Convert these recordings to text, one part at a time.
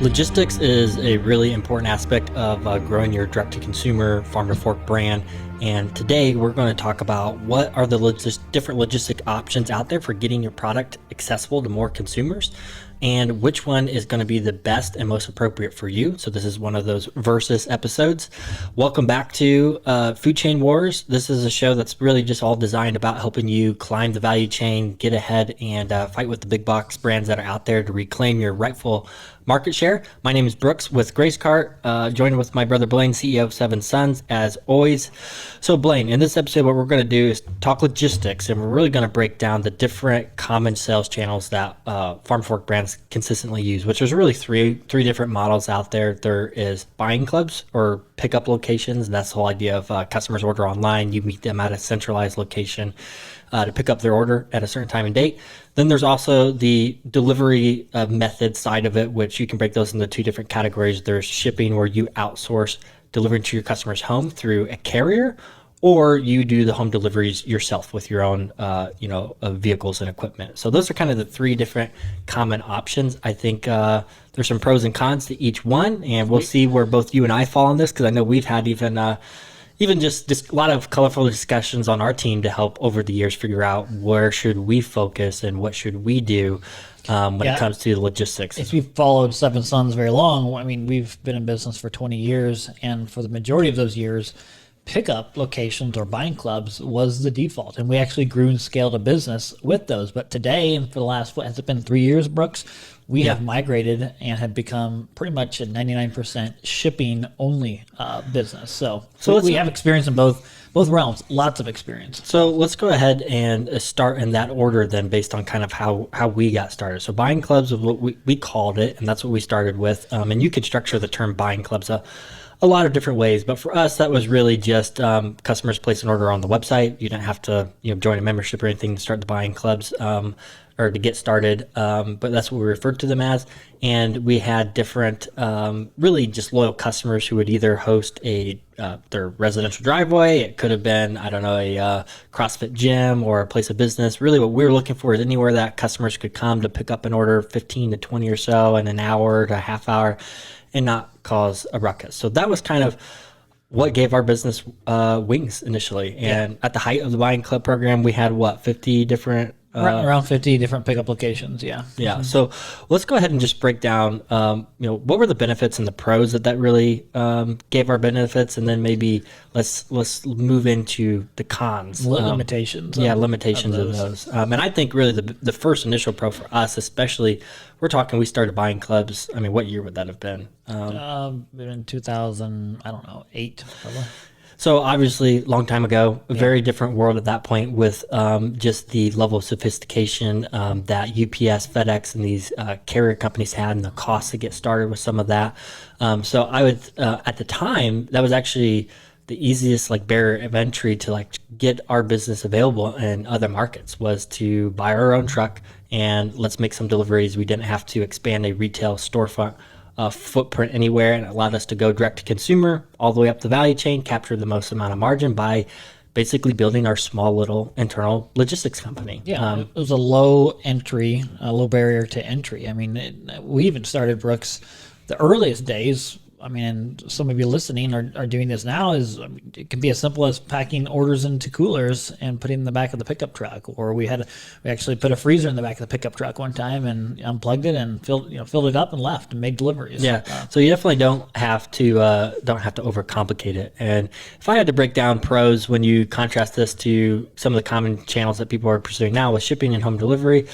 Logistics is a really important aspect of growing your direct-to-consumer farm-to-fork brand. And today we're going to talk about what are the different logistic options out there for getting your product accessible to more consumers, and which one is going to be the best and most appropriate for you. So this is one of those versus episodes. Welcome back to Food Chain Wars. This is a show that's really just all designed about helping you climb the value chain, get ahead, and fight with the big box brands that are out there to reclaim your rightful market share. My name is Brooks with GraceCart, joined with my brother Blaine, CEO of Seven Sons, as always. So Blaine, in this episode, what we're going to do is talk logistics, and we're really going to break down the different common sales channels that farm fork brands consistently use, which is really three different models out there. There is buying clubs or pickup locations, and that's the whole idea of customers order online. You meet them at a centralized location to pick up their order at a certain time and date. Then there's also the delivery method side of it, which you can break those into two different categories. There's shipping, where you outsource delivering to your customer's home through a carrier, or you do the home deliveries yourself with your own vehicles and equipment. So those are kind of the three different common options. I think there's some pros and cons to each one, and we'll see where both you and I fall on this, because I know we've had even just a lot of colorful discussions on our team to help over the years figure out where should we focus and what should we do when it comes to the logistics. If we've followed Seven Sons very long, I mean, we've been in business for 20 years, and for the majority of those years, pickup locations or buying clubs was the default, and we actually grew and scaled a business with those. But today, and for the last, has it been 3 years, Brooks? We have migrated and have become pretty much a 99% shipping only business. So we have experience in both realms, lots of experience. So let's go ahead and start in that order then, based on kind of how we got started. So buying clubs is what we called it, and that's what we started with. And you could structure the term buying clubs a lot of different ways, but for us, that was really just customers place an order on the website. You didn't have to join a membership or anything to start the buying clubs or to get started, but that's what we referred to them as. And we had different, really just loyal customers who would either host their residential driveway. It could have been, a CrossFit gym or a place of business. Really what we were looking for is anywhere that customers could come to pick up an order 15 to 20 or so in an hour to a half hour and not cause a ruckus. So that was kind of what gave our business wings initially. And at the height of the buying club program, we had 50 different around 50 different pickup locations. Yeah. So let's go ahead and just break down, what were the benefits and the pros that really gave our benefits, and then maybe let's move into the cons. Limitations. Limitations of those. And I think really the first initial pro for us, especially, we started buying clubs. I mean, what year would that have been? In 2008. Probably. So obviously, long time ago, a very different world at that point, with just the level of sophistication that UPS, FedEx, and these carrier companies had, and the cost to get started with some of that. So I would, at the time, that was actually the easiest barrier of entry to get our business available in other markets, was to buy our own truck and let's make some deliveries. We didn't have to expand a retail storefront footprint anywhere, and it allowed us to go direct to consumer all the way up the value chain, capture the most amount of margin by basically building our small little internal logistics company. It was a low barrier to entry. I mean, we even started, Brooks, the earliest days. I mean, some of you listening are doing this now. It can be as simple as packing orders into coolers and putting in the back of the pickup truck. Or we actually put a freezer in the back of the pickup truck one time and unplugged it and filled it up and left and made deliveries. So you definitely don't have to overcomplicate it. And if I had to break down pros when you contrast this to some of the common channels that people are pursuing now with shipping and home delivery,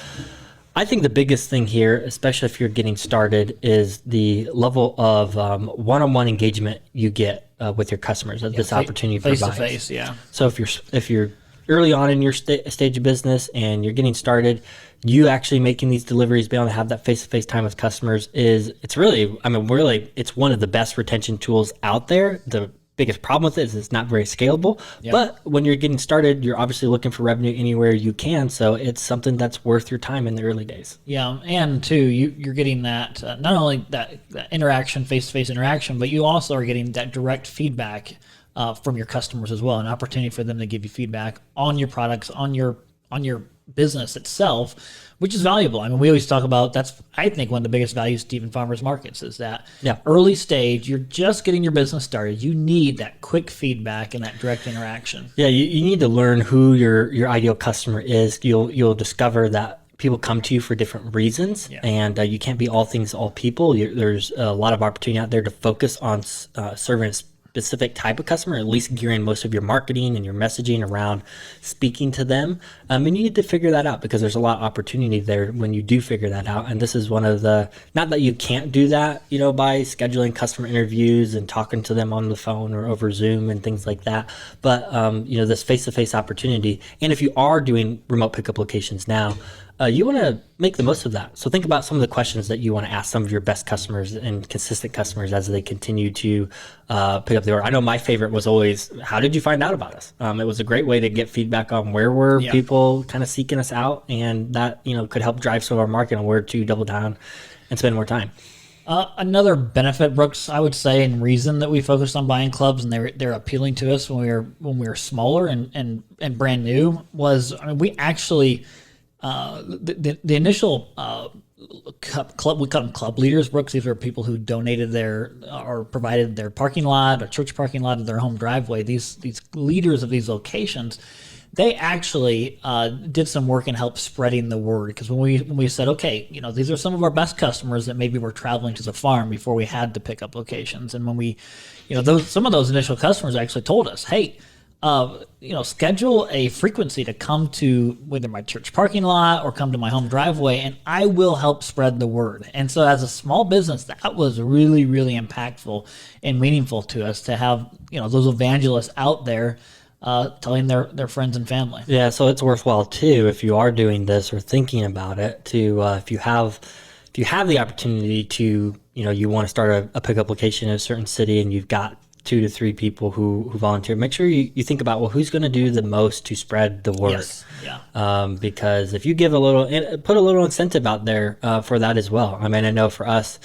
I think the biggest thing here, especially if you're getting started, is the level of one-on-one engagement you get with your customers. This opportunity provides. Face to face, yeah. So if you're early on in your stage of business and you're getting started, you actually making these deliveries, being able to have that face-to-face time with customers it's one of the best retention tools out there. The biggest problem with it is it's not very scalable. Yep. But when you're getting started, you're obviously looking for revenue anywhere you can. So it's something that's worth your time in the early days. Yeah. And too, you're getting that, not only that interaction, face-to-face interaction, but you also are getting that direct feedback from your customers as well. An opportunity for them to give you feedback on your products, on your business itself, which is valuable. I mean, we always talk about that's, I think, one of the biggest values of Stephen Farmers Markets is that early stage, you're just getting your business started. You need that quick feedback and that direct interaction. Yeah, you need to learn who your ideal customer is. You'll discover that people come to you for different reasons, and you can't be all things to all people. There's a lot of opportunity out there to focus on serving a specific type of customer, at least gearing most of your marketing and your messaging around speaking to them. And you need to figure that out because there's a lot of opportunity there when you do figure that out. And this is one of the, not that you can't do that, by scheduling customer interviews and talking to them on the phone or over Zoom and things like that. But, this face-to-face opportunity. And if you are doing remote pickup locations now, you want to make the most of that. So think about some of the questions that you want to ask some of your best customers and consistent customers as they continue to pick up the order. I know my favorite was always, how did you find out about us? It was a great way to get feedback on where were people kind of seeking us out, and that could help drive some of our marketing on where to double down and spend more time. Another benefit, Brooks, I would say, and reason that we focused on buying clubs and they're appealing to us when we were smaller and brand new was, we actually. The initial club, we call them club leaders, Brooks. These are people who donated or provided their parking lot, a church parking lot, of their home driveway. These leaders of these locations, they actually did some work and helped spreading the word. Because when we said, okay, these are some of our best customers that maybe were traveling to the farm before we had the pickup locations, and when we, some of those initial customers actually told us, hey. Schedule a frequency to come to whether my church parking lot or come to my home driveway, and I will help spread the word. And so as a small business, that was really, really impactful and meaningful to us to have, those evangelists out there telling their friends and family. Yeah, so it's worthwhile too, if you are doing this or thinking about it, to if you have the opportunity to, you want to start a pickup location in a certain city and you've got 2 to 3 people who volunteer, make sure you think about, well, who's going to do the most to spread the word. Yes. Yeah. Because if you give put a little incentive out there for that as well. I mean, I know for us,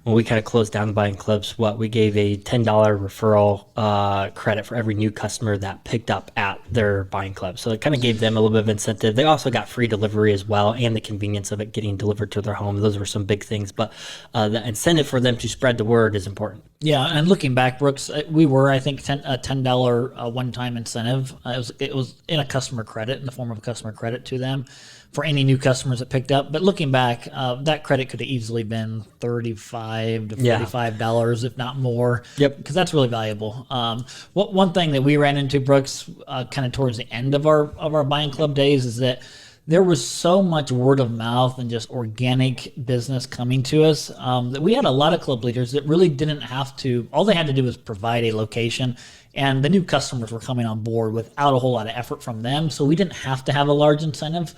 when we kind of closed down buying clubs, we gave a $10 referral credit for every new customer that picked up at their buying club. So it kind of gave them a little bit of incentive. They also got free delivery as well, and the convenience of it getting delivered to their home. Those were some big things, but the incentive for them to spread the word is important. Yeah, and looking back, Brooks, we were, I think, a $10 one-time incentive. It was in a customer credit, in the form of a customer credit to them for any new customers that picked up. But looking back, that credit could have easily been $35 to $45, if not more. Yep. Because that's really valuable. One thing that we ran into, Brooks, kind of towards the end of our buying club days, is that there was so much word of mouth and just organic business coming to us that we had a lot of club leaders that really didn't have to. All they had to do was provide a location, and the new customers were coming on board without a whole lot of effort from them. So we didn't have to have a large incentive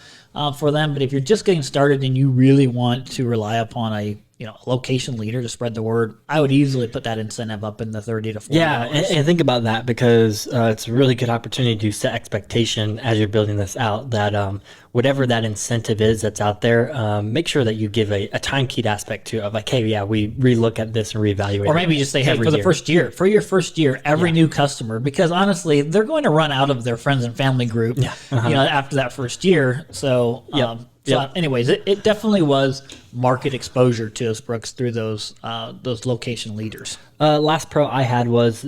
for them. But if you're just getting started and you really want to rely upon a location leader to spread the word, I would easily put that incentive up in the $30 to $40. Yeah, and think about that, because it's a really good opportunity to set expectation as you're building this out, that whatever that incentive is that's out there, make sure that you give a time keyed aspect to it, of like, hey, yeah, we relook at this and reevaluate. Or maybe just say, hey, for your first year, every new customer, because honestly, they're going to run out of their friends and family group, after that first year. So, anyways, it definitely was market exposure to us, Brooks, through those location leaders. Last pro I had was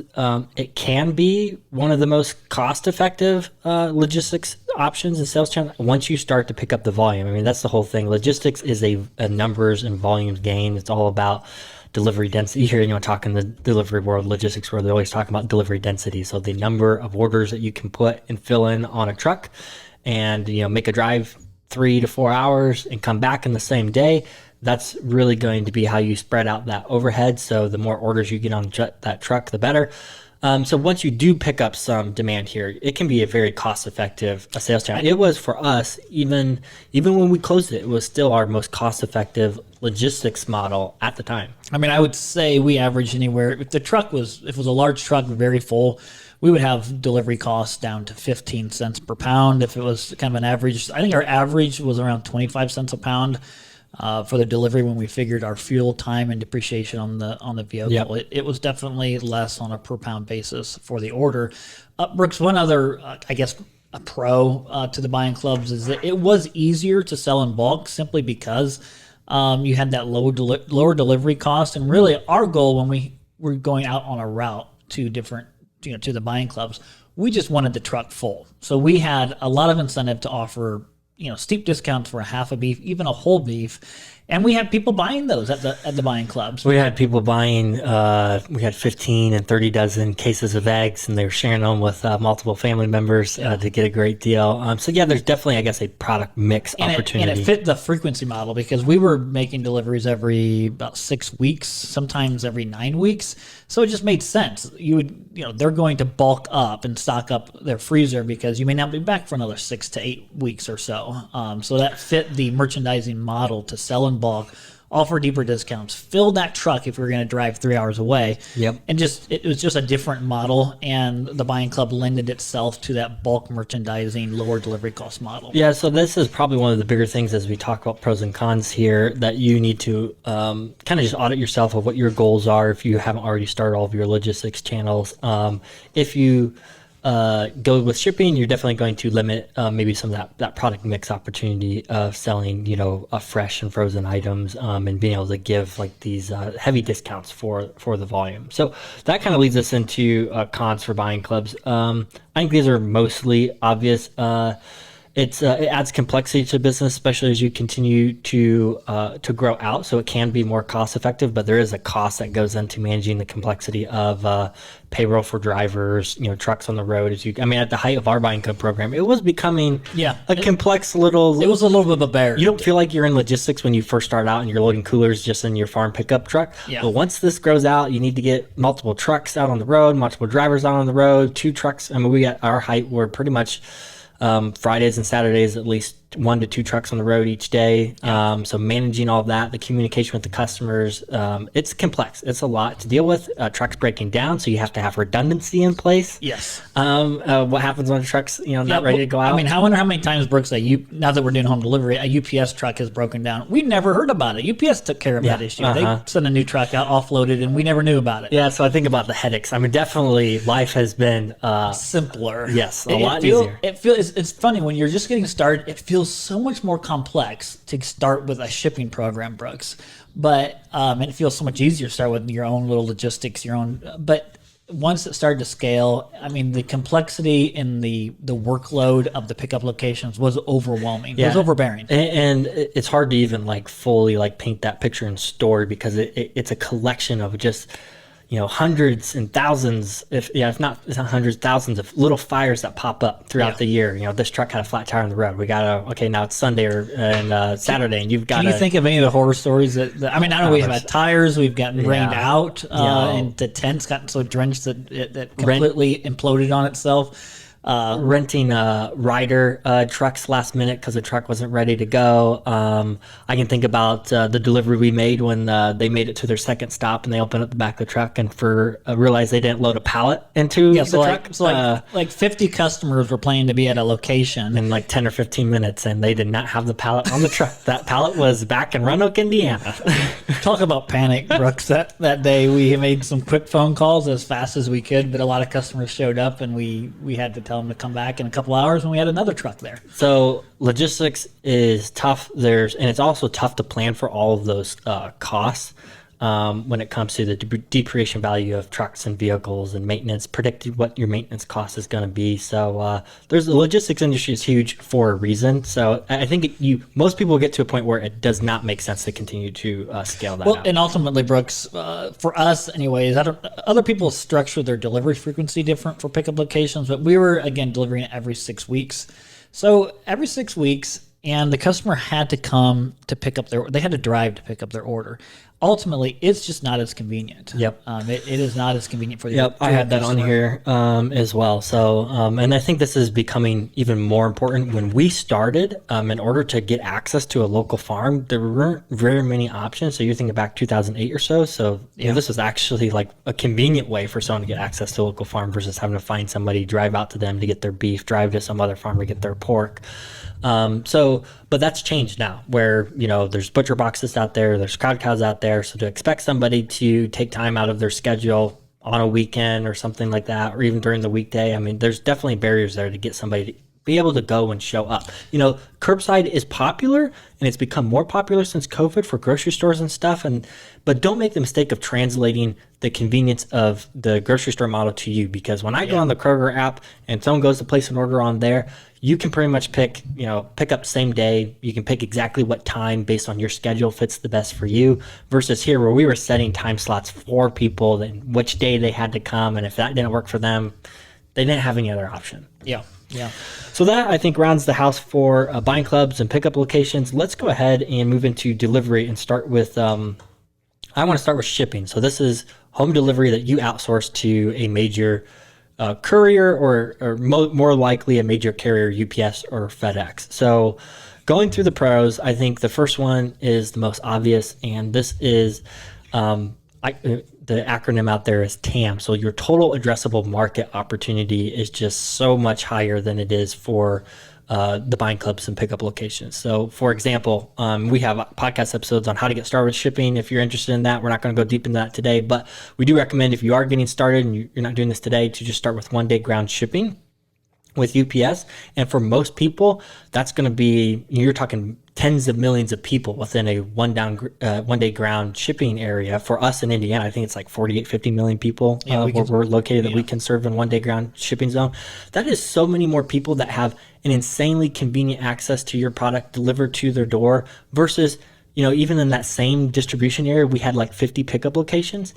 it can be one of the most cost-effective logistics options in sales channel once you start to pick up the volume. I mean, that's the whole thing. Logistics is a numbers and volumes game. It's all about delivery density. You hear, talk in the delivery world, logistics world, they're always talking about delivery density. So the number of orders that you can put and fill in on a truck and, make a drive 3 to 4 hours and come back in the same day, that's really going to be how you spread out that overhead. So the more orders you get on that truck, the better. So once you do pick up some demand here, it can be a very cost-effective sales channel. It was for us, even when we closed it, it was still our most cost-effective logistics model at the time. I mean, I would say we averaged anywhere, if it was a large truck, very full, we would have delivery costs down to 15 cents per pound. If it was kind of an average, I think our average was around 25 cents a pound for the delivery when we figured our fuel, time, and depreciation on the vehicle. Yep. It was definitely less on a per pound basis for the order. Brooks, one other, a pro to the buying clubs is that it was easier to sell in bulk simply because you had that lower delivery cost. And really, our goal when we were going out on a route to different, to the buying clubs, we just wanted the truck full. So we had a lot of incentive to offer, steep discounts for a half a beef, even a whole beef. And we had people buying those at the buying clubs. We had people buying, we had 15 and 30 dozen cases of eggs, and they were sharing them with multiple family members to get a great deal. So yeah, there's definitely, I guess, a product mix opportunity. And it fit the frequency model because we were making deliveries every about 6 weeks, sometimes every 9 weeks. So it just made sense. They're going to bulk up and stock up their freezer because you may not be back for another 6 to 8 weeks or so. So that fit the merchandising model to sell in bulk, offer deeper discounts, fill that truck if we were going to drive 3 hours away. Yep. And it was just a different model, and the buying club lended itself to that bulk merchandising, lower delivery cost model. Yeah, so this is probably one of the bigger things as we talk about pros and cons here that you need to kind of just audit yourself of what your goals are if you haven't already started all of your logistics channels. If you go with shipping, you're definitely going to limit maybe some of that product mix opportunity of selling, fresh and frozen items and being able to give like these heavy discounts for the volume. So that kind of leads us into cons for buying clubs. I think these are mostly obvious. It adds complexity to business, especially as you continue to grow out. So it can be more cost effective, but there is a cost that goes into managing the complexity of payroll for drivers, trucks on the road. At the height of our buying club program, it was becoming complex little. It was a little bit of a barrier. You don't feel like you're in logistics when you first start out and you're loading coolers just in your farm pickup truck. Yeah. But once this grows out, you need to get multiple trucks out on the road, multiple drivers out on the road, 2 trucks. We at our height were pretty much Fridays and Saturdays, at least 1 to 2 trucks on the road each day. So managing all of that, the communication with the customers, it's complex. It's a lot to deal with. Trucks breaking down, so you have to have redundancy in place. Yes. What happens when a truck's not ready to go out? I wonder how many times, Brooks, now that we're doing home delivery, a UPS truck has broken down. We never heard about it. UPS took care of that issue. They sent a new truck out, offloaded, and we never knew about it. Yeah, so I think about the headaches. Definitely life has been simpler. Yes, a lot easier. It's funny when you're just getting started. It feels so much more complex to start with a shipping program, Brooks. But and it feels so much easier to start with your own little logistics, But once it started to scale, the complexity in the workload of the pickup locations was overwhelming. Yeah. It was overbearing, and it's hard to even fully paint that picture in story because it's a collection of just hundreds and thousands, if not hundreds, thousands of little fires that pop up throughout the year. This truck had a flat tire on the road. We got now it's Sunday and Saturday, and you've got. Can you think of any of the horror stories I know we've had tires, we've gotten rained out, and the tents gotten so drenched that it completely imploded on itself. Renting Ryder trucks last minute because the truck wasn't ready to go. I can think about the delivery we made when they made it to their second stop and they opened up the back of the truck and realized they didn't load a pallet into the truck. So 50 customers were planning to be at a location in 10 or 15 minutes, and they did not have the pallet on the truck. That pallet was back in Roanoke, Indiana. Talk about panic, Brooks. That day we made some quick phone calls as fast as we could, but a lot of customers showed up and we had to tell them to come back in a couple hours when we had another truck there. So logistics is tough. And it's also tough to plan for all of those costs when it comes to the depreciation value of trucks and vehicles and maintenance, predicting what your maintenance cost is going to be. So the logistics industry is huge for a reason. So I think most people get to a point where it does not make sense to continue to scale that out. And ultimately, Brooks, for us anyways, other people structure their delivery frequency different for pickup locations, but we were, again, delivering it every 6 weeks. So every 6 weeks, and the customer had to come to pick up they had to drive to pick up their order. Ultimately, it's just not as convenient. Yep. It is not as convenient for the Yep, I had that on here as well. So, and I think this is becoming even more important. When we started, in order to get access to a local farm, there weren't very many options. So you're thinking back 2008 or so. So this was actually a convenient way for someone to get access to a local farm versus having to find somebody, drive out to them to get their beef, drive to some other farm to get their pork. But that's changed now where, there's butcher boxes out there, there's crowd cows out there. So to expect somebody to take time out of their schedule on a weekend or something like that, or even during the weekday, there's definitely barriers there to get somebody be able to go and show up. Curbside is popular, and it's become more popular since COVID for grocery stores and stuff. But don't make the mistake of translating the convenience of the grocery store model to you, because when I go on the Kroger app and someone goes to place an order on there, you can pretty much pick up same day. You can pick exactly what time based on your schedule fits the best for you, versus here where we were setting time slots for people, and which day they had to come. And if that didn't work for them, they didn't have any other option. Yeah. So that, I think, rounds the house for buying clubs and pickup locations. Let's go ahead and move into delivery and start with, I want to start with shipping. So this is home delivery that you outsource to a major courier or more likely a major carrier, UPS or FedEx. So going through the pros, I think the first one is the most obvious, and this is the acronym out there is TAM. So your total addressable market opportunity is just so much higher than it is for the buying clubs and pickup locations. So for example, we have podcast episodes on how to get started with shipping. If you're interested in that, we're not going to go deep into that today, but we do recommend, if you are getting started and you're not doing this today, to just start with 1-day ground shipping with UPS. And for most people, that's going to be, you're talking tens of millions of people within a one-day ground shipping area. For us in Indiana, I think it's like 48, 50 million people where we're located that we can serve in 1-day ground shipping zone. That is so many more people that have an insanely convenient access to your product delivered to their door, versus, even in that same distribution area, we had like 50 pickup locations.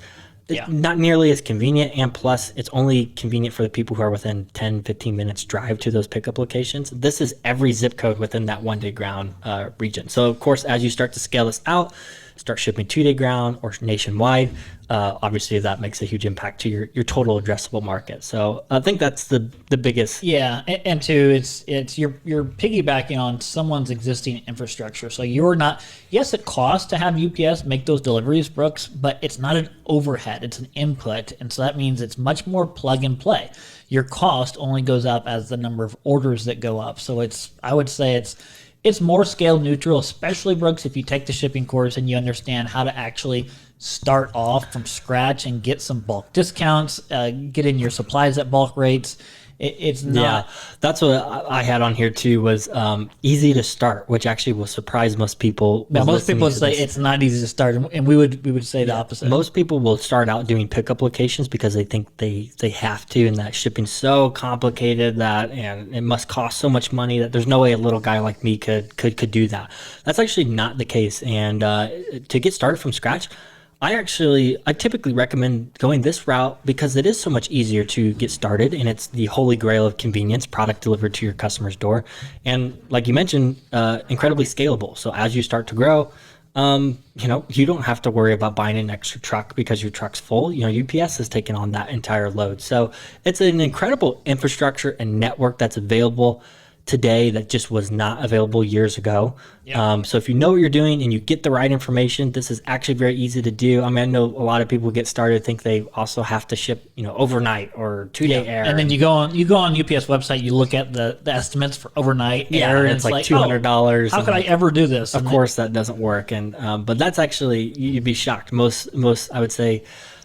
Not nearly as convenient, and plus it's only convenient for the people who are within 10, 15 minutes drive to those pickup locations. This is every zip code within that 1-day ground region. So of course, as you start to scale this out, start shipping 2-day ground or nationwide, obviously that makes a huge impact to your total addressable market. So I think that's the biggest. Yeah, and two, it's you're piggybacking on someone's existing infrastructure. So you're not, yes, it costs to have UPS make those deliveries, Brooks, but it's not an overhead, it's an input. And so that means it's much more plug and play. Your cost only goes up as the number of orders that go up. So I would say it's more scale neutral, especially, Brooks, if you take the shipping course and you understand how to actually start off from scratch and get some bulk discounts, get in your supplies at bulk rates. It's not. Yeah, that's what I had on here too, was easy to start, which actually will surprise most people. Yeah, most people would say it's not easy to start, and we would say the opposite. Most people will start out doing pickup locations because they think they have to, and that shipping's so complicated and it must cost so much money that there's no way a little guy like me could do that. That's actually not the case. And to get started from scratch, I typically recommend going this route because it is so much easier to get started, and it's the holy grail of convenience, product delivered to your customer's door. And like you mentioned, incredibly scalable. So as you start to grow, you don't have to worry about buying an extra truck because your truck's full. UPS has taken on that entire load. So it's an incredible infrastructure and network that's available today that just was not available years ago. Yeah. So if you know what you're doing and you get the right information, this is actually very easy to do. I know a lot of people get started think they also have to ship, overnight or 2-day air. And then you go on UPS website, you look at the estimates for overnight air, and it's like $200. How could I ever do this? Of course, that doesn't work. And but that's actually, you'd be shocked. Most I would say,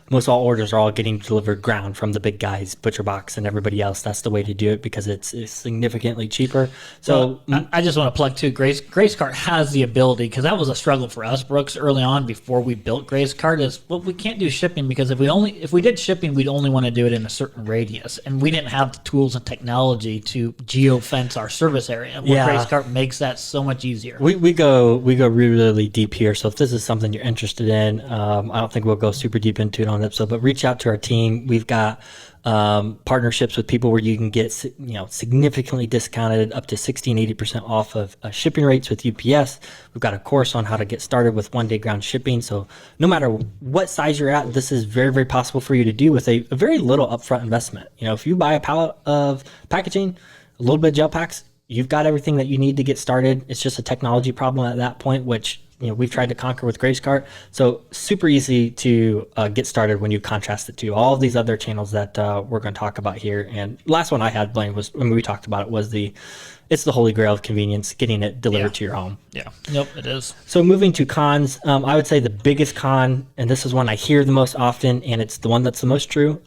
most all orders are all getting delivered ground from the big guys, ButcherBox and everybody else. That's the way to do it because it's significantly cheaper. So I just want to plug too. GraceCart has the ability, because that was a struggle for us, Brooks, early on before we built GraceCart. Is we can't do shipping because if we did shipping, we'd only want to do it in a certain radius, and we didn't have the tools and technology to geofence our service area. GraceCart makes that so much easier. We go really deep here. So if this is something you're interested in, I don't think we'll go super deep into it on episode, but reach out to our team. We've got partnerships with people where you can get significantly discounted up to 60 and 80% off of shipping rates with UPS. We've got a course on how to get started with 1-day ground shipping. So no matter what size you're at, this is very, very possible for you to do with a very little upfront investment. If you buy a pallet of packaging, a little bit of gel packs, you've got everything that you need to get started. It's just a technology problem at that point, which we've tried to conquer with Gravescart. So super easy to get started when you contrast it to all of these other channels that we're going to talk about here. And last one I had, Blaine, was when we talked about it, was it's the holy grail of convenience, getting it delivered to your home. Yeah. Yep, it is. So moving to cons, I would say the biggest con, and this is one I hear the most often, and it's the one that's the most true,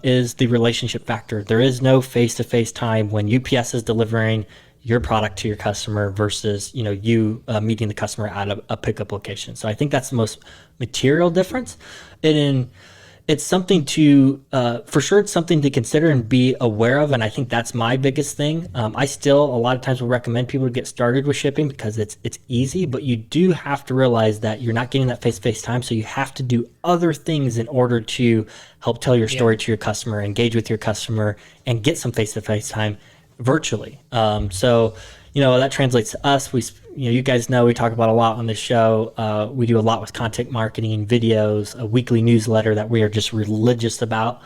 is the relationship factor. There is no face-to-face time when UPS is delivering your product to your customer versus you meeting the customer at a pickup location. So I think that's the most material difference. And it's something to for sure, it's something to consider and be aware of, and I think that's my biggest thing. I still a lot of times will recommend people to get started with shipping because it's easy, but you do have to realize that you're not getting that face-to-face time, so you have to do other things in order to help tell your story to your customer, engage with your customer, and get some face-to-face time virtually. So that translates to us. You guys know we talk about a lot on this show. We do a lot with content marketing, videos, a weekly newsletter that we are just religious about.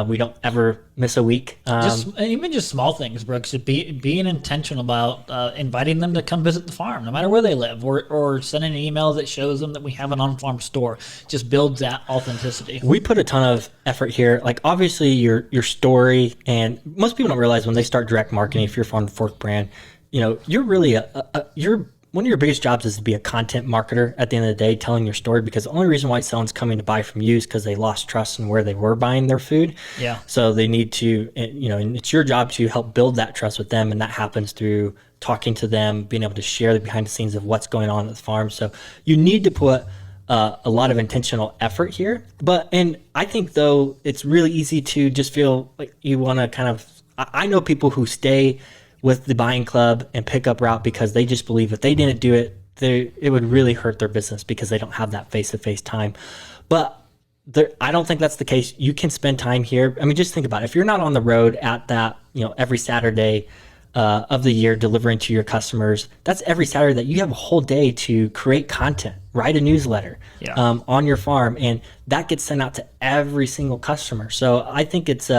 We don't ever miss a week. Even just small things, Brooks. Being intentional about inviting them to come visit the farm, no matter where they live, or sending an email that shows them that we have an on-farm store. Just builds that authenticity. We put a ton of effort here. Like obviously your story, and most people don't realize when they start direct marketing, if you're a Farm to Fork brand, you're really you're one of your biggest jobs is to be a content marketer at the end of the day, telling your story, because the only reason why someone's coming to buy from you is because they lost trust in where they were buying their food. Yeah. So they need to, and it's your job to help build that trust with them. And that happens through talking to them, being able to share the behind the scenes of what's going on at the farm. So you need to put a lot of intentional effort here. And I think though, it's really easy to just feel like you want to kind of, I know people who stay with the buying club and pickup route because they just believe if they didn't do it, it would really hurt their business because they don't have that face-to-face time. But I don't think that's the case. You can spend time here. I mean, just think about it. If you're not on the road at that, every Saturday of the year delivering to your customers, that's every Saturday that you have a whole day to create content, write a newsletter on your farm, and that gets sent out to every single customer. So I think it's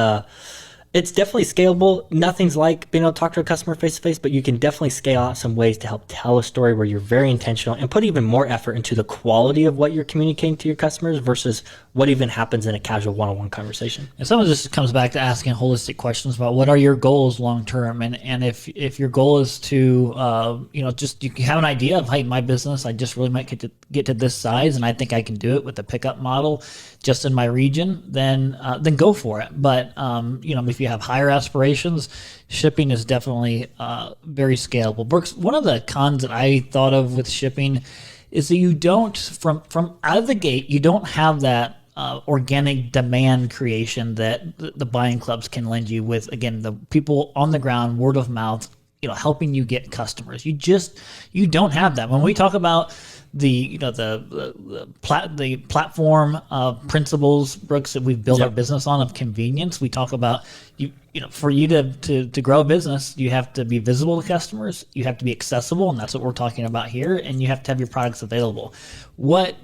definitely scalable. Nothing's like being able to talk to a customer face to face, but you can definitely scale out some ways to help tell a story where you're very intentional and put even more effort into the quality of what you're communicating to your customers versus what even happens in a casual one-on-one conversation. And some of this comes back to asking holistic questions about what are your goals long term, and if your goal is to just you have an idea of, hey, my business, I just really might get to this size, and I think I can do it with the pickup model just in my region, then go for it. But if you have higher aspirations, shipping is definitely very scalable. Brooks, one of the cons that I thought of with shipping is that you don't, from out of the gate, you don't have that organic demand creation that the buying clubs can lend you with, again, the people on the ground, word of mouth, helping you get customers. You don't have that. When we talk about the platform principles, Brooks, that we've built our business on of convenience, we talk about for you to grow a business, you have to be visible to customers, you have to be accessible, and that's what we're talking about here, and you have to have your products available. What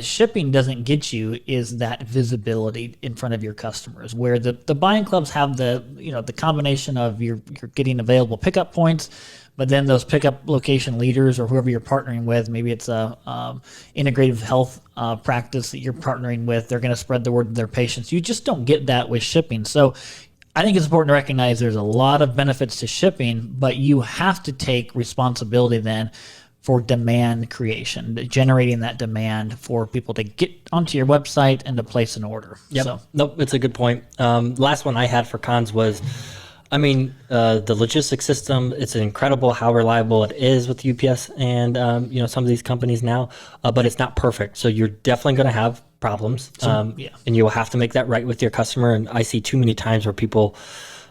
shipping doesn't get you is that visibility in front of your customers, where the buying clubs have the combination of you're getting available pickup points, but then those pickup location leaders or whoever you're partnering with, maybe it's a integrative health practice that you're partnering with, they're going to spread the word to their patients. You just don't get that with shipping. So I think it's important to recognize there's a lot of benefits to shipping, but you have to take responsibility then for demand creation, generating that demand for people to get onto your website and to place an order. Yep. So. Nope, it's a good point. Last one I had for cons was, the logistics system, it's incredible how reliable it is with UPS and, some of these companies now, but it's not perfect. So you're definitely going to have problems, and you will have to make that right with your customer. And I see too many times where people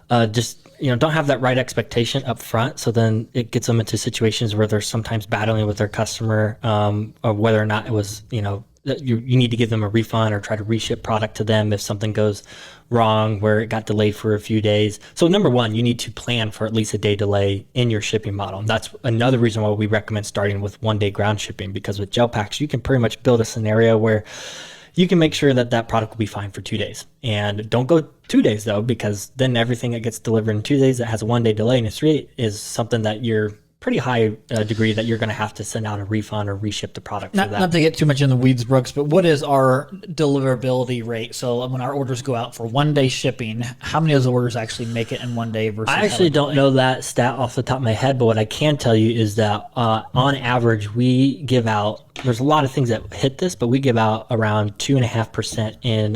don't have that right expectation up front. So then it gets them into situations where they're sometimes battling with their customer, or whether or not it was, you need to give them a refund or try to reship product to them if something goes wrong where it got delayed for a few days. So number one, you need to plan for at least a day delay in your shipping model. And that's another reason why we recommend starting with 1 day ground shipping, because with gel packs, you can pretty much build a scenario where you can make sure that product will be fine for 2 days. And don't go 2 days though, because then everything that gets delivered in 2 days that has a 1 day delay in a 3 is something that you're pretty high degree that you're going to have to send out a refund or reship the product for Not, that. not to get too much in the weeds, Brooks, but what is our deliverability rate? So when our orders go out for 1 day shipping, how many of those orders actually make it in 1 day versus? I actually don't know that stat off the top of my head, but what I can tell you is that on average, we give out, there's a lot of things that hit this, but we give out around 2.5% in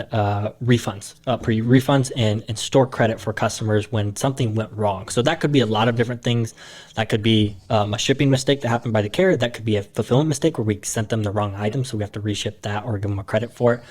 refunds, refunds and store credit for customers when something went wrong. So that could be a lot of different things. That could be a shipping mistake that happened by the carrier. That could be a fulfillment mistake where we sent them the wrong item, so we have to reship that or give them a credit for it.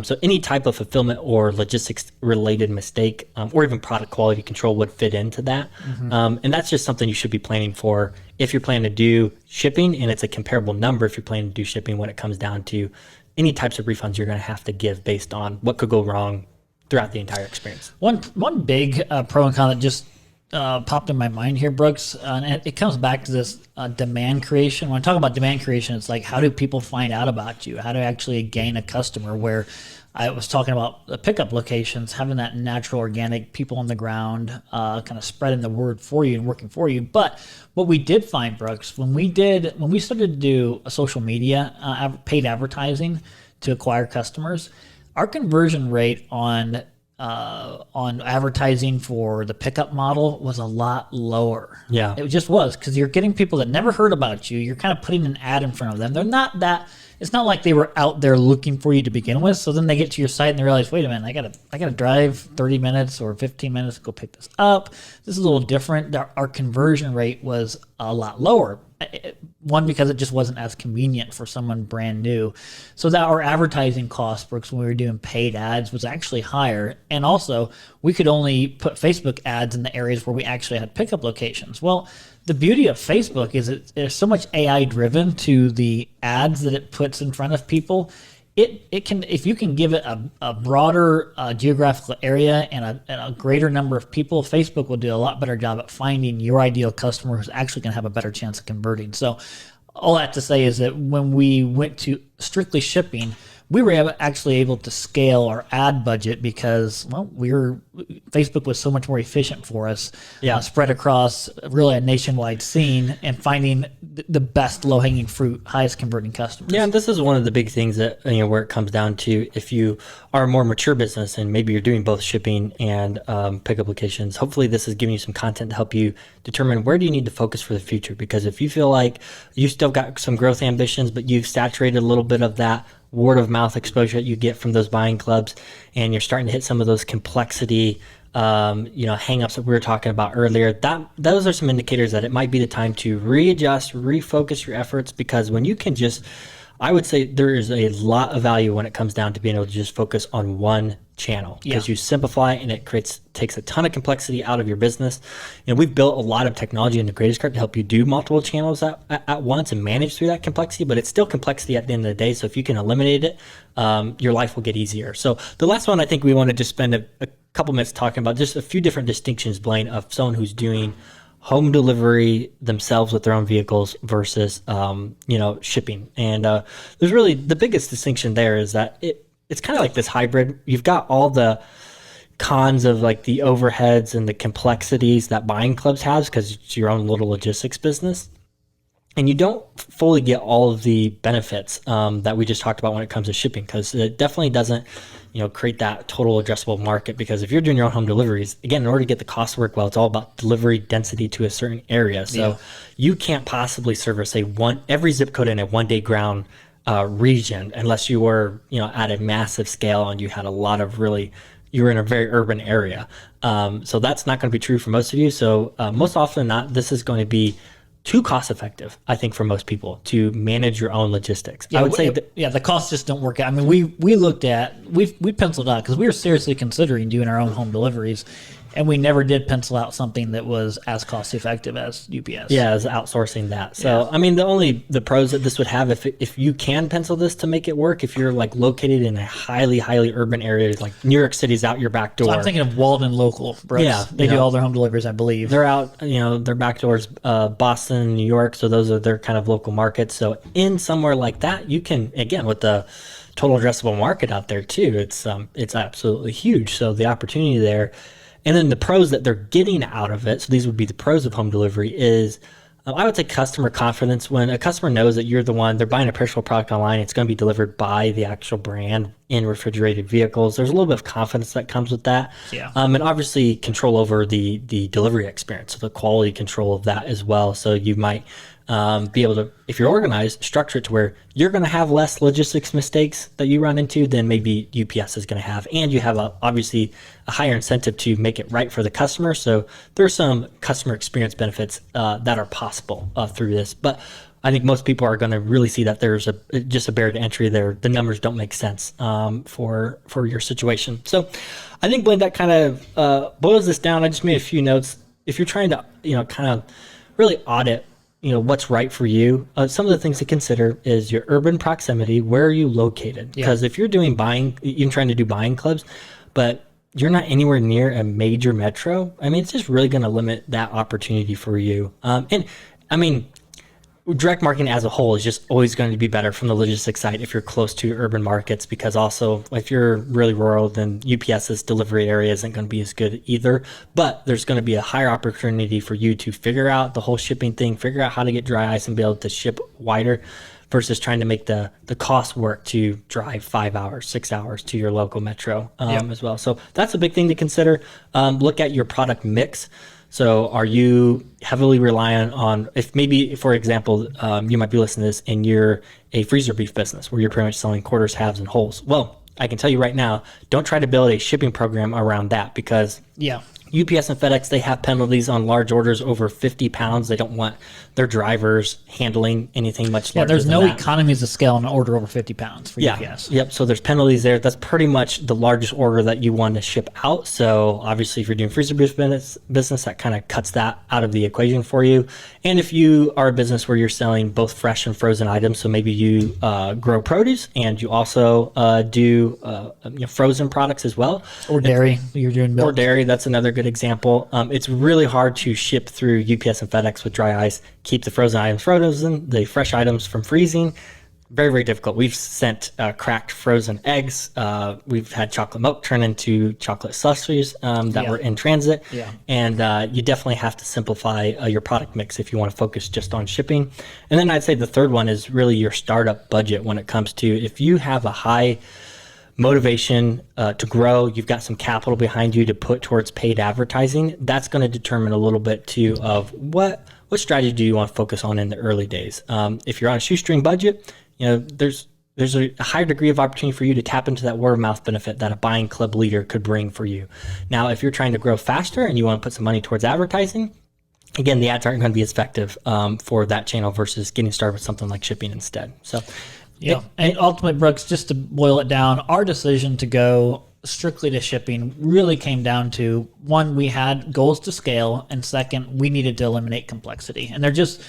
So any type of fulfillment or logistics related mistake, or even product quality control would fit into that. And that's just something you should be planning for if you're planning to do shipping, and it's a comparable number if you're planning to do shipping when it comes down to any types of refunds you're going to have to give based on what could go wrong throughout the entire experience. One big pro and con that just popped in my mind here, Brooks, and it comes back to this demand creation. When I talk about demand creation, it's like, how do people find out about you? How to actually gain a customer? Where I was talking about the pickup locations, having that natural, organic people on the ground, kind of spreading the word for you and working for you. But what we did find, Brooks, when we started to do a social media, paid advertising to acquire customers, our conversion rate on advertising for the pickup model was a lot lower. Yeah. It just was, because you're getting people that never heard about you. You're kind of putting an ad in front of them. They're not that, it's not like they were out there looking for you to begin with. So then they get to your site and they realize, wait a minute, I gotta drive 30 minutes or 15 minutes to go pick this up. This is a little different. Our conversion rate was a lot lower. One, because it just wasn't as convenient for someone brand new. So that our advertising cost, Brooks, when we were doing paid ads, was actually higher. And also, we could only put Facebook ads in the areas where we actually had pickup locations. Well, the beauty of Facebook is there's so much AI driven to the ads that it puts in front of people. It can, if you can give it a broader geographical area and a greater number of people, Facebook will do a lot better job at finding your ideal customer who's actually going to have a better chance of converting. So all that to say is that when we went to strictly shipping, we were actually able to scale our ad budget because, well, Facebook was so much more efficient for us, spread across really a nationwide scene and finding the best low-hanging fruit, highest converting customers. Yeah, and this is one of the big things that, where it comes down to, if you are a more mature business and maybe you're doing both shipping and pickup locations, hopefully this is giving you some content to help you determine where do you need to focus for the future. Because if you feel like you still got some growth ambitions, but you've saturated a little bit of that word of mouth exposure that you get from those buying clubs, and you're starting to hit some of those complexity hangups that we were talking about earlier, those are some indicators that it might be the time to readjust, refocus your efforts. Because when you can I would say there is a lot of value when it comes down to being able to just focus on one channel, because you simplify and it takes a ton of complexity out of your business. We've built a lot of technology into Greatest Cart to help you do multiple channels at once and manage through that complexity, but it's still complexity at the end of the day. So if you can eliminate it, your life will get easier. So the last one, I think we want to just spend a couple minutes talking about just a few different distinctions, Blaine, of someone who's doing home delivery themselves with their own vehicles versus, shipping. And there's really the biggest distinction there is that it's kind of like this hybrid. You've got all the cons of like the overheads and the complexities that buying clubs has because it's your own little logistics business. And you don't fully get all of the benefits that we just talked about when it comes to shipping, because it definitely doesn't, create that total addressable market. Because if you're doing your own home deliveries, again, in order to get the cost to work well, it's all about delivery density to a certain area. So you can't possibly service every zip code in a 1 day ground region unless you were, at a massive scale and you had a lot of you were in a very urban area. So that's not going to be true for most of you. So most often than not, this is going to be too cost effective, I think, for most people to manage your own logistics. Yeah, I would say that, the costs just don't work out. I mean, we penciled out because we were seriously considering doing our own home deliveries, and we never did pencil out something that was as cost effective as UPS. Yeah, as outsourcing that. So, I mean, the pros that this would have, if you can pencil this to make it work, if you're like located in a highly, highly urban area, like New York City's out your back door. So I'm thinking of Walden Local, Brooks. Yeah, they do all their home deliveries, I believe. They're out, their back doors, Boston, New York. So those are their kind of local markets. So in somewhere like that, you can, again, with the total addressable market out there too, it's absolutely huge. So the opportunity there. And then the pros that they're getting out of it, so these would be the pros of home delivery, is I would say customer confidence. When a customer knows that you're the one, they're buying a perishable product online, it's going to be delivered by the actual brand in refrigerated vehicles. There's a little bit of confidence that comes with that. Yeah. And obviously control over the delivery experience, so the quality control of that as well. So you might be able to, if you're organized, structure it to where you're going to have less logistics mistakes that you run into than maybe UPS is going to have. And you have obviously a higher incentive to make it right for the customer. So there's some customer experience benefits that are possible through this. But I think most people are going to really see that there's just a barrier to entry there. The numbers don't make sense for your situation. So I think, Blaine, that kind of boils this down. I just made a few notes. If you're trying to, kind of really audit what's right for you, some of the things to consider is your urban proximity. Where are you located? Because if you're doing you're trying to do buying clubs, but you're not anywhere near a major metro, I mean, it's just really going to limit that opportunity for you. And I mean, direct marketing as a whole is just always going to be better from the logistics side if you're close to urban markets, because also if you're really rural, then UPS's delivery area isn't going to be as good either. But there's going to be a higher opportunity for you to figure out the whole shipping thing, figure out how to get dry ice and be able to ship wider versus trying to make the cost work to drive 5 hours, 6 hours to your local metro as well. So that's a big thing to consider. Look at your product mix. So are you heavily reliant on, if maybe, for example, you might be listening to this and you're a freezer beef business where you're pretty much selling quarters, halves, and wholes. Well, I can tell you right now, don't try to build a shipping program around that, because UPS and FedEx, they have penalties on large orders over 50 pounds. They don't want their drivers handling anything much larger there's than no that. economies of scale on an order over 50 pounds for UPS. Yep. So there's penalties there. That's pretty much the largest order that you want to ship out. So obviously, if you're doing freezer business, that kind of cuts that out of the equation for you. And if you are a business where you're selling both fresh and frozen items, so maybe you grow produce and you also do frozen products as well, Or dairy, you're doing milk. or dairy, that's another good example. It's really hard to ship through UPS and FedEx with dry ice, keep the frozen items frozen, the fresh items from freezing. Very, very difficult. We've sent cracked frozen eggs. We've had chocolate milk turn into chocolate slushies that were in transit. And you definitely have to simplify your product mix if you want to focus just on shipping. And then I'd say the third one is really your startup budget when it comes to, if you have a high motivation to grow, you've got some capital behind you to put towards paid advertising, that's going to determine a little bit too of what strategy do you want to focus on in the early days. If you're on a shoestring budget, there's a higher degree of opportunity for you to tap into that word of mouth benefit that a buying club leader could bring for you. Now, if you're trying to grow faster and you want to put some money towards advertising, again, the ads aren't going to be as effective for that channel versus getting started with something like shipping instead. So and ultimately, Brooks, just to boil it down, our decision to go strictly to shipping really came down to, one, we had goals to scale, and second, we needed to eliminate complexity. And there just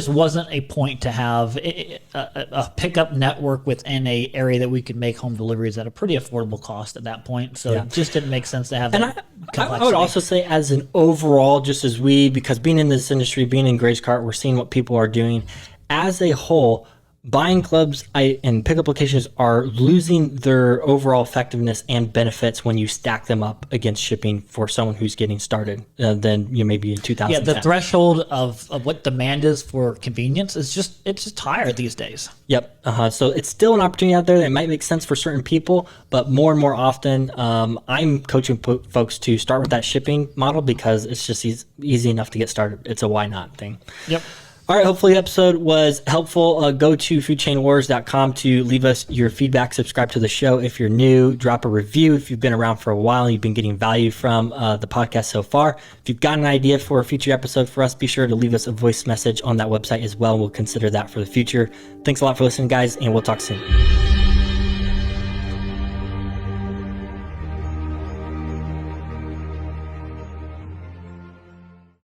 wasn't a point to have a pickup network within a area that we could make home deliveries at a pretty affordable cost at that point. So it just didn't make sense to have that complexity. I would also say, as an overall, just as because being in this industry, being in Grace Cart, we're seeing what people are doing as a whole. Buying clubs and pickup locations are losing their overall effectiveness and benefits when you stack them up against shipping for someone who's getting started than maybe in 2010. The threshold of what demand is for convenience is just higher these days. Yep. So it's still an opportunity out there that might make sense for certain people, but more and more often, I'm coaching folks to start with that shipping model because it's just easy enough to get started. It's a why not thing. Yep. All right, hopefully the episode was helpful. Go to foodchainwars.com to leave us your feedback. Subscribe to the show if you're new. Drop a review if you've been around for a while and you've been getting value from the podcast so far. If you've got an idea for a future episode for us, be sure to leave us a voice message on that website as well. We'll consider that for the future. Thanks a lot for listening, guys, and we'll talk soon.